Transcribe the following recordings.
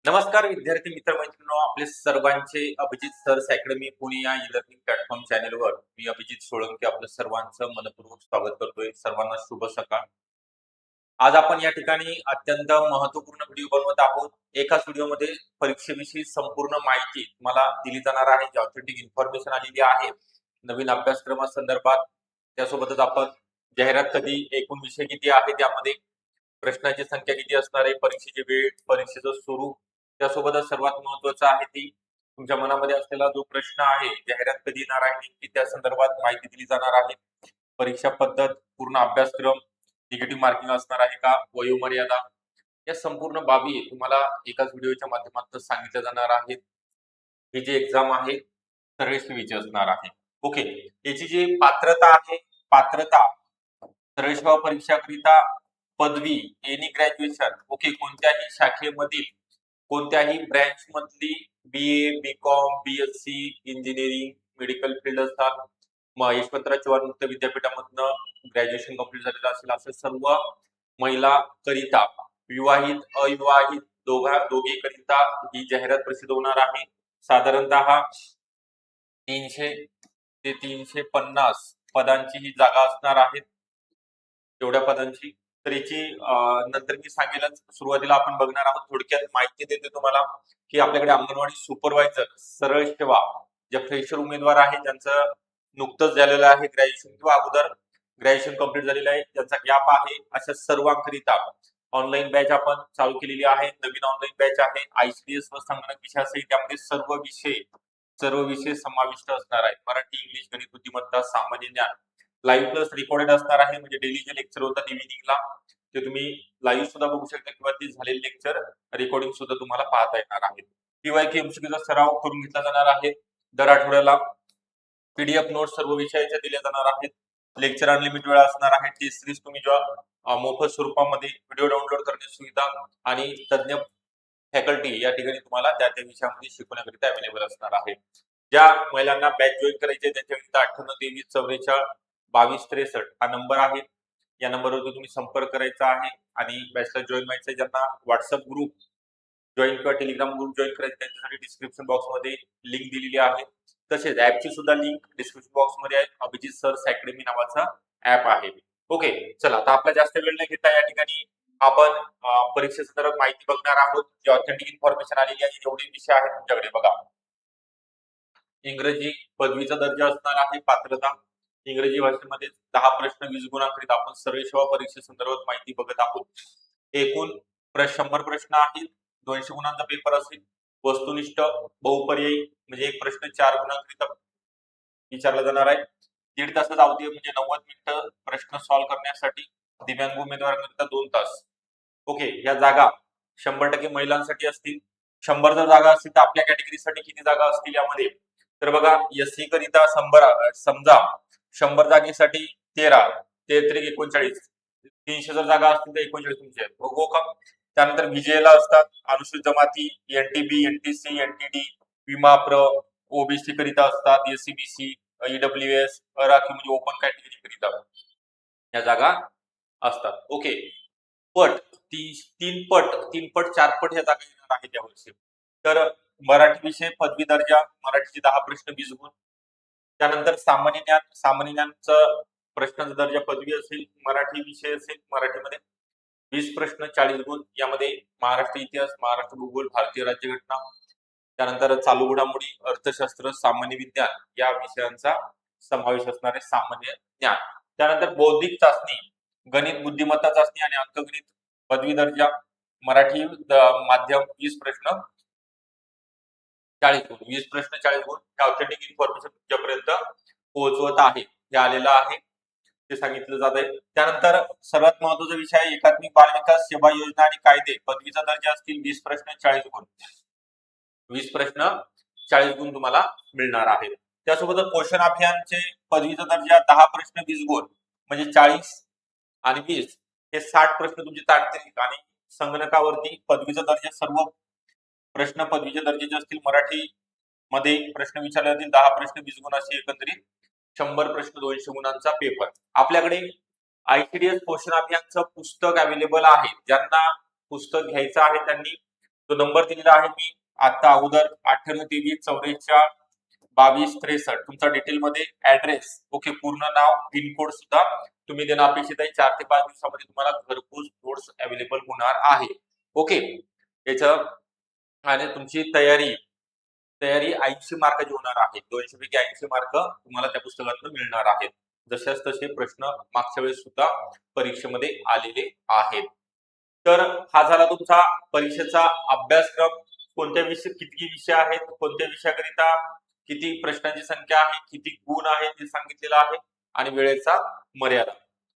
नमस्कार विद्यार्थी मित्र मैत्रिणींनो, आपले सर्वांचे अभिजित सर्स अकॅडमी पुणे या ई-लर्निंग प्लॅटफॉर्म चॅनलवर मी अभिजित सोळंकी आपलं सर्वांचं मनपूर्वक स्वागत करतोय. सर्वांना शुभ सकाळ. आज आपण या ठिकाणी अत्यंत महत्त्वपूर्ण व्हिडिओ बनवत आहोत. एकाच व्हिडिओमध्ये परीक्षेविषयी संपूर्ण माहिती तुम्हाला दिली जाणार आहे, जी ऑथेंटिक इन्फॉर्मेशन आलेली आहे नवीन अभ्यासक्रमासंदर्भात. त्यासोबतच आपण जाहिरात कधी, एकूण विषय किती आहे, त्यामध्ये प्रश्नांची संख्या किती असणार आहे, परीक्षेची वेळ, परीक्षेचं स्वरूप, त्यासोबतच सर्वात महत्त्वाचं आहे ती तुमच्या मनामध्ये असलेला जो प्रश्न आहे, जाहिरात कधी येणार आहे नेमकी, त्या संदर्भात माहिती दिली जाणार आहे. परीक्षा पद्धत, पूर्ण अभ्यासक्रम, निगेटिव्ह मार्किंग असणार आहे का, वयोमर्यादा, या संपूर्ण बाबी तुम्हाला एकाच व्हिडिओच्या माध्यमातून सांगितल्या जाणार आहेत. ही जी एक्झाम आहे सरळ सेवेची असणार आहे. ओके, याची जी पात्रता आहे, पात्रता सरळ सेवा परीक्षाकरिता पदवी, एनी ग्रॅज्युएशन, ओके, कोणत्याही शाखेमधील कोणत्याही ब्रँच मधली BA, BCom, BSc, engineering, medical field असतात, यशवंतराव चव्हाण मुक्त विद्यापीठामधनं ग्रॅज्युएशन कंप्लीट झालेलं असेल असे सर्व महिला करिता, विवाहित अविवाहित दोघे करिता ही जाहिरात प्रसिद्ध होणार आहे. साधारणतः 300 ते 350 पदांची ही जागा असणार आहेत. एवढ्या पदांची तर याची नंतर मी सांगेलच. सुरुवातीला आपण बघणार आहोत, थोडक्यात माहिती देते तुम्हाला की आपल्याकडे अंगणवाडी सुपरवायझर सरळ सेवा जे फ्रेशर उमेदवार आहे, ज्यांचं नुकतंच झालेलं आहे ग्रॅज्युएशन किंवा अगोदर ग्रॅज्युएशन कंप्लीट झालेलं आहे, ज्यांचा गॅप आहे, अशा सर्वांकरिता ऑनलाईन बॅच आपण चालू केलेली आहे. नवीन ऑनलाईन बॅच आहे. ICDS व संगणक विषय असेल, त्यामध्ये सर्व विषय समाविष्ट असणार आहेत. मराठी, इंग्लिश, गणित, बुद्धिमत्ता, सामान्य ज्ञान. लाईव्ह प्लस रेकॉर्डेड असणार आहे, म्हणजे डेली जे लेक्चर होतात इव्हिनिंगला ते तुम्ही लाईव्ह सुद्धा बघू शकता किंवा ते झालेले लेक्चर रेकॉर्डिंग सुद्धा तुम्हाला पाहता येणार आहे. PYQ MCQ चा सराव करून घेतला जाणार आहे. दर आठवड्याला PDF नोट्स सर्व विषयाच्या दिल्या जाणार आहेत. लेक्चर अनलिमिटेड वेळा असणार आहे. टेस्ट सिरीज तुम्ही जेव्हा मोफत स्वरूपामध्ये व्हिडिओ डाउनलोड करण्याची सुविधा आणि तज्ञ फॅकल्टी या ठिकाणी तुम्हाला त्या त्या विषयामध्ये शिकवण्याकरिता अवेलेबल असणार आहे. ज्या महिलांना बॅच जॉईन करायची आहे त्यांच्याकरिता 9823442263 हा नंबर आहे. या नंबरवर तुम्ही संपर्क करायचा आहे आणि बॅचला जॉईन व्हायचं आहे. ज्यांना व्हॉट्सअप ग्रुप जॉईन किंवा टेलिग्राम ग्रुप जॉईन करायचे त्यांच्यासाठी डिस्क्रिप्शन बॉक्स मध्ये लिंक दिलेली आहे. तसेच ऍपची सुद्धा लिंक डिस्क्रिप्शन बॉक्स मध्ये आहे. अभिजित सर्स अकॅडमी नावाचा ऍप आहे. ओके, चला आता आपला जास्त वेळ न घेता या ठिकाणी आपण परीक्षेसंदर्भात माहिती बघणार आहोत. जी ऑथेंटिक इन्फॉर्मेशन आलेली आहे, एवढे विषय आहेत तुमच्याकडे. बघा, इंग्रजी पदवीचा दर्जा असणार आहे. पात्रता इंग्रजी भाषेमध्ये 10 प्रश्न 20 गुणांकरिता आपण सरळ सेवा परीक्षेसंदर्भात माहिती बघत आहोत. एकूण 100 प्रश्न आहेत. 200 गुणांचा पेपर असेल. वस्तुनिष्ठ बहुपर्यायी म्हणजे एक प्रश्न 4 गुणांकरिता विचारला जाणार आहे. 1.5 तासाचा अवधी म्हणजे 90 मिनिटं प्रश्न सॉल्व्ह करण्यासाठी. दिव्यांग उमेदवारांकरिता 2 तास. ओके, या जागा 100% महिलांसाठी असतील. 100 जर जागा असतील तर आपल्या कॅटेगरीसाठी किती जागा असतील यामध्ये? तर बघा, SC करिता समजा 100 जागेसाठी 13, 33 39, 300 जर जागा असतील तर 39 तुमचे आहेत. बघू का? त्यानंतर विजयला असतात अनुसूचित जमाती, NTB, NTC, NTD, विमाप्र, OBC करिता असतात, SCBC, EWS, राखीव म्हणजे ओपन कॅटेगरी करिता या जागा असतात. ओके, पट तीन पट 4 पट ह्या जागा येणार आहेत यावर्षी. तर मराठी विषय पदवी दर्जा, मराठीचे 10 प्रश्न 20 गुण. त्यानंतर सामान्य ज्ञानचं प्रश्नाचा दर्जा पदवी असेल, मराठी विषय असेल, मराठीमध्ये 20 प्रश्न 40 गुण. यामध्ये महाराष्ट्र इतिहास, महाराष्ट्र भूगोल, भारतीय राज्यघटना, त्यानंतर चालू घडामोडी, अर्थशास्त्र, सामान्य विज्ञान या विषयांचा समावेश असणारे सामान्य ज्ञान. त्यानंतर बौद्धिक चाचणी, गणित बुद्धिमत्ता चाचणी आणि अंकगणित पदवी दर्जा, मराठी माध्यम 20 प्रश्न 40 गुण. 20 प्रश्न 40 गुण. ऑथेंटिक इन्फॉर्मेशन तुमच्यापर्यंत पोहोचवत आहे, हे आलेलं आहे, ते सांगितलं जात आहे. त्यानंतर सर्वात महत्त्वाचा विषय आहे एकात्मिक बाल विकास सेवा योजना आणि कायदे. पदवीचा दर्जा असतील 20 प्रश्न 40 गुण. 20 प्रश्न 40 गुण तुम्हाला मिळणार आहेत. त्यासोबत पोषण अभियानचे पदवीचा दर्जा 10 प्रश्न 20 गुण म्हणजे 40 आणि 20 हे 60 प्रश्न तुमचे तांत्रिक. आणि संगणकावरती पदवीचा दर्जा सर्व प्रश्न पदवीच्या दर्जाचे असतील. मराठी मध्ये प्रश्न विचारले जातील 10 प्रश्न 20 गुण असे एकंदरीत 100 प्रश्न 200 गुणांचा पेपर. आपल्याकडे ICDS पोषण अभियानचं पुस्तक अवेलेबल आहे. ज्यांना पुस्तक घ्यायचं आहे त्यांनी तो नंबर दिलेला आहे मी आता अगोदर 9823442263 तुमचा डिटेल मध्ये ऍड्रेस ओके पूर्ण नाव पिनकोड सुद्धा तुम्ही देणं अपेक्षित आहे. 4 ते 5 दिवसामध्ये तुम्हाला घरपोच नोट्स अवेलेबल होणार आहे. ओके याच्या आणि तुमची तयारी तयारी 80 मार्काची होणार आहे. 200 पैकी 80 मार्क तुम्हाला त्या पुस्तकातून मिळणार आहेत. जशाच तसे प्रश्न मागच्या वेळेस सुद्धा परीक्षेमध्ये आलेले आहेत. तर हा झाला तुमचा परीक्षेचा अभ्यासक्रम. कोणत्या विषय किती विषय आहेत, कोणत्या विषयाकरिता किती प्रश्नांची संख्या आहे, किती गुण आहे ते सांगितलेलं आहे आणि वेळेचा मर्यादा.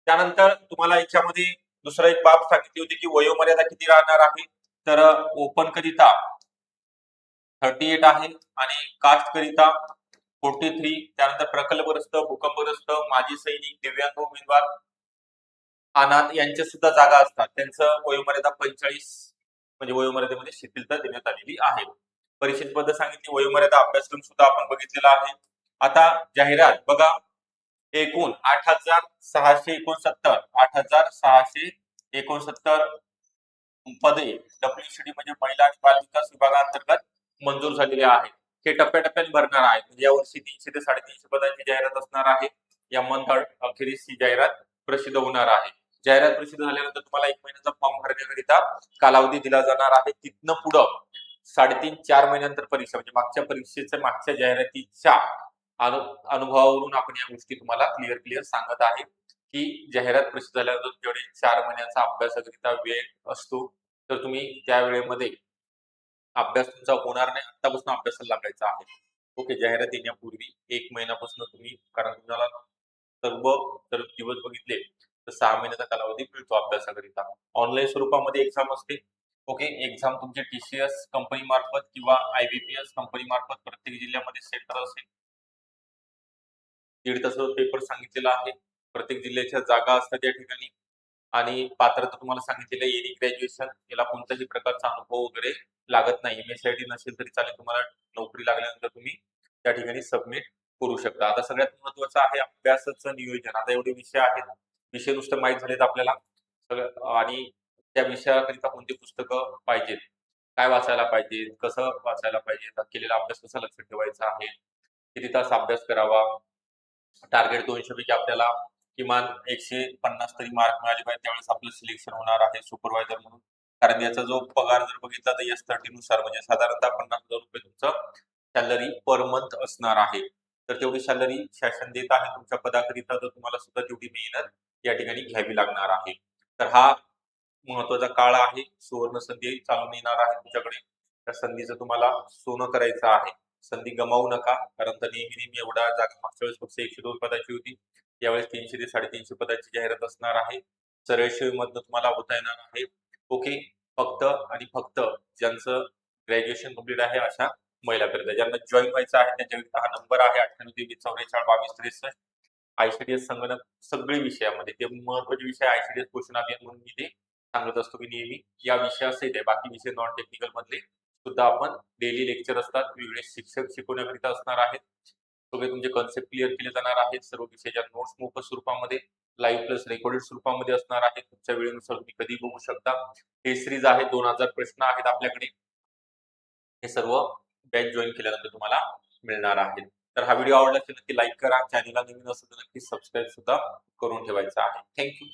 त्यानंतर तुम्हाला याच्यामध्ये दुसरा एक बाब सांगितली होती की वयोमर्यादा किती राहणार आहे. तर ओपन करिता 38 आहे आणि कास्ट करिता 43. त्यानंतर प्रकल्पग्रस्त, भूकंपग्रस्त, माजी सैनिक, दिव्यांग उमेदवार, अनाथ यांच्या सुद्धा जागा असतात. त्यांचं वयोमर्यादा 45 म्हणजे वयोमर्यादेमध्ये शिथिलता देण्यात आलेली आहे. परीक्षेची पद्धत सांगितली, वयोमर्यादा अभ्यासक्रम सुद्धा आपण बघितलेला आहे. आता जाहिरात बघा, एकूण 8,669 8,669 पदे डब्ल्यूसीडी म्हणजे महिला आणि बाल विकास विभागाअंतर्गत मंजूर झालेले आहेत. हे टप्प्याटप्प्याने भरणार आहेत. म्हणजे यावर्षी 300 ते 350 पदांची जाहिरात असणार आहे. या मंथ अखेरीस ही जाहिरात प्रसिद्ध होणार आहे. जाहिरात प्रसिद्ध झाल्यानंतर तुम्हाला 1 महिन्याचा फॉर्म भरण्याकरिता कालावधी दिला जाणार आहे. तिथनं पुढं 3.5-4 महिन्यानंतर परीक्षा म्हणजे मागच्या परीक्षेच्या मागच्या जाहिरातीच्या अनुभवावरून आपण या गोष्टी तुम्हाला क्लिअर सांगत आहे की जाहिरात प्रसिद्ध झाल्यानंतर जेवढे 4 महिन्याचा अभ्यासाकरिता वेळ असतो तर तुम्ही त्या वेळेमध्ये अभ्यास तुमचा होणार नाही. आतापासून अभ्यासाला लागायचा आहे. ओके जाहिरात येण्यापूर्वी 1 महिन्यापासून तुम्ही कारण तुम्हाला सर्व जर दिवस बघितले तर 6 महिन्याचा कालावधी मिळतो अभ्यासाकरिता. ऑनलाईन स्वरूपामध्ये एक्झाम असते. ओके एक्झाम तुमचे टीसीएस कंपनी मार्फत किंवा आयबीपीएस कंपनी मार्फत प्रत्येक जिल्ह्यामध्ये सेंटर असेल. 1.5 तासाचा पेपर सांगितलेला आहे. प्रत्येक जिल्ह्याच्या जागा असतात त्या ठिकाणी आणि पात्रता तुम्हाला सांगितलेलं आहे एनी ग्रॅज्युएशन. याला कोणत्याही प्रकारचा अनुभव वगैरे लागत नाही. एमएसआयटी नसेल तरी चालेल. तुम्हाला नोकरी लागल्यानंतर तुम्ही त्या ठिकाणी सबमिट करू शकता. आता सगळ्यात महत्त्वाचं आहे अभ्यासाचं नियोजन. आता एवढे विषय आहेत. विषय नुसतं माहीत झालेत आपल्याला सगळं आणि त्या विषयाकरिता कोणती पुस्तकं पाहिजेत, काय वाचायला पाहिजे, कसं वाचायला पाहिजे, केलेला अभ्यास कसा लक्षात ठेवायचा आहे, किती तास अभ्यास करावा, टार्गेट 200 पैकी आपल्याला किमान 150 तरी मार्क मिळाले पाहिजे त्यावेळेस आपलं सिलेक्शन होणार आहे सुपरवायझर म्हणून. कारण याचा जो पगार जर बघितला तर S30 नुसार म्हणजे साधारणतः 50,000 रुपये तुमचं सॅलरी पर मंथ असणार आहे. तर तेवढी सॅलरी शासन देत आहे तुमच्या पदाकरिता तर तुम्हाला सुद्धा तेवढी मेहनत या ठिकाणी घ्यावी लागणार आहे. तर हा महत्वाचा काळ आहे. सुवर्ण संधी चालून येणार आहे तुमच्याकडे. त्या संधीचं तुम्हाला सोनं करायचं आहे. संधी गमावू नका कारण तर नेहमी एवढा जागा मागच्या वेळेस फक्त 102 पदाची होती. यावेळेस 300 ते 350 पदाची जाहिरात असणार आहे. सरळ सेवेमधनं तुम्हाला होता येणार आहे. ओके फक्त आणि फक्त ज्यांचं ग्रॅज्युएशन कंप्लीट आहे अशा महिलाकरिता ज्यांना जॉईन व्हायचं आहे त्यांच्याकरिता हा नंबर आहे 9823442263. आयसीडीएस संगणक सगळे विषयामध्ये ते महत्वाचे विषय आयसीडीएस क्वेश्चन अभियान म्हणून मी ते सांगत असतो की नेहमी या विषयासहित आहे. बाकी विषय नॉन टेक्निकल मधले सुद्धा आपण डेली लेक्चर असतात. वेगळे शिक्षक शिकवण्याकरिता असणार आहेत. सगळे तुमचे कन्सेप्ट क्लिअर केले जाणार आहेत. सर्व विषयाच्या नोट्स मोफत स्वरूपामध्ये लाईव्ह प्लस रेकॉर्डेड स्वरूपामध्ये असणार आहेत. तुमच्या वेळेनुसार तुम्ही कधी बघू शकता. हे सिरीज आहे 2000 प्रश्न आहेत आपल्याकडे. हे सर्व बॅच जॉईन केल्यानंतर तुम्हाला मिळणार आहेत. तर हा व्हिडिओ आवडला असेल नक्की लाईक करा. चॅनलला नवीन असेल तर नक्की सबस्क्राईब सुद्धा करून ठेवायचा आहे. थँक्यू.